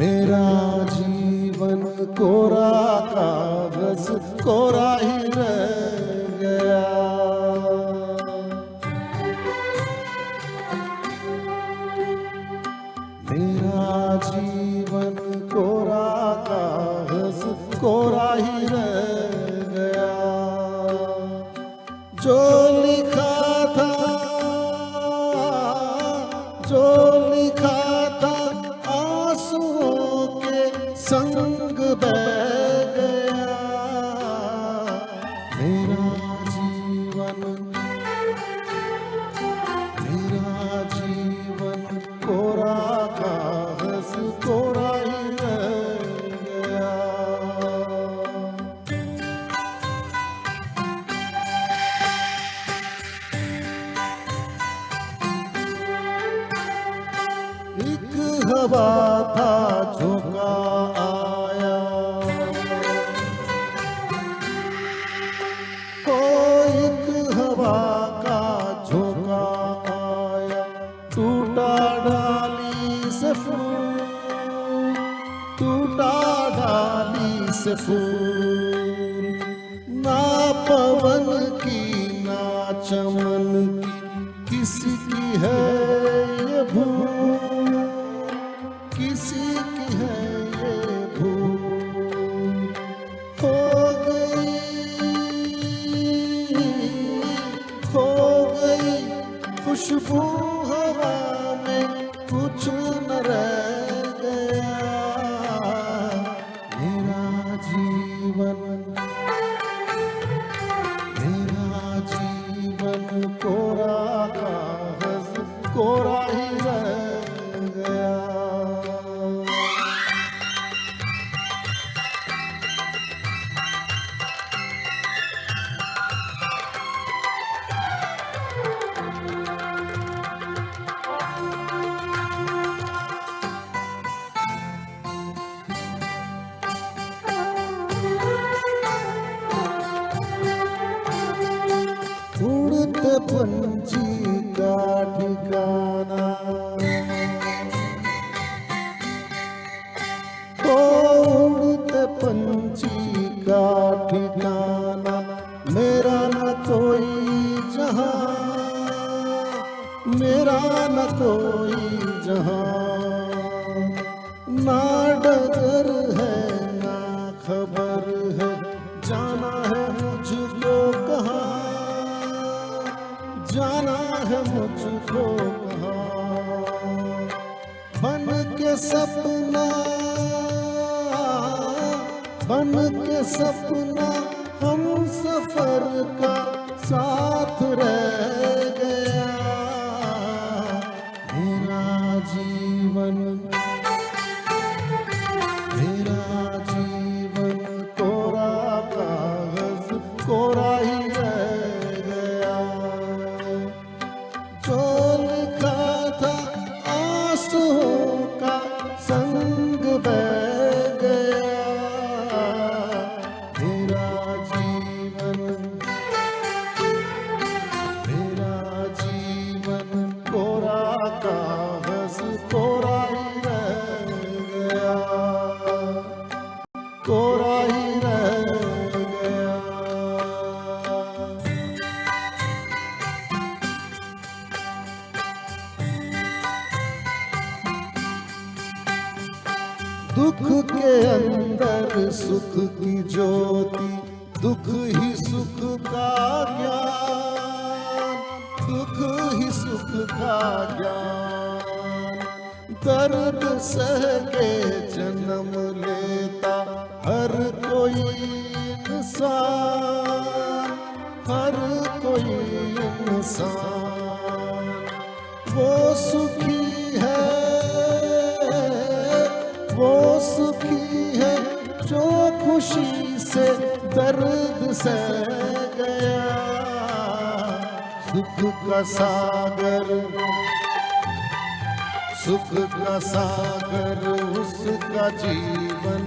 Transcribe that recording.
मेरा जीवन कोरा कागज कोरा ही रह गया। मेरा जीवन कोरा कागज कोरा ही रह गया। जो लिखा था, जो लिखा था आंसुओं के संग बह गया। मेरा जीवन कोरा कागज कोरा ही रह गया। एक हवा था झोंका आया, ओ एक हवा का झोंका आया। टूटा डाली से फूल, टूटा डाली से फूल। ना पवन की ना चमन की किसी की है ये भूल, किसी की है ये भूल। खो गई खुशबू हवा में, कुछ न रह गया। मेरा जीवन कोरा कागज कोरा ही रह गया। उड़ते पंछी का ठिकाना, तो उड़ते पंछी का ठिकाना। मेरा न कोई जहां, मेरा न कोई जहां। ना डगर है ना खबर है, जाना है मुझको कहाँ, जाना है मुझको कहाँ। बन के सपना, बन के सपना हम सफर का साथ रह गया। मेरा जीवन कोरा कागज कोरा ही रह गया। जो लिखा था आंसुओं का संग बह गया। मेरा जीवन कोरा कागज कोरा ही रह गया, कोरा ही रह गया। दुख के अंदर सुख की ज्योति, दुख ही सुख का ज्ञान, दुख ही सुख का ज्ञान। दर्द सह के जन्म लेता हर कोई इंसान, हर कोई इंसान। वो सुखी है, वो सुखी है जो खुशी से दर्द सह गया। सुख का सागर, सुख का सागर उसका जीवन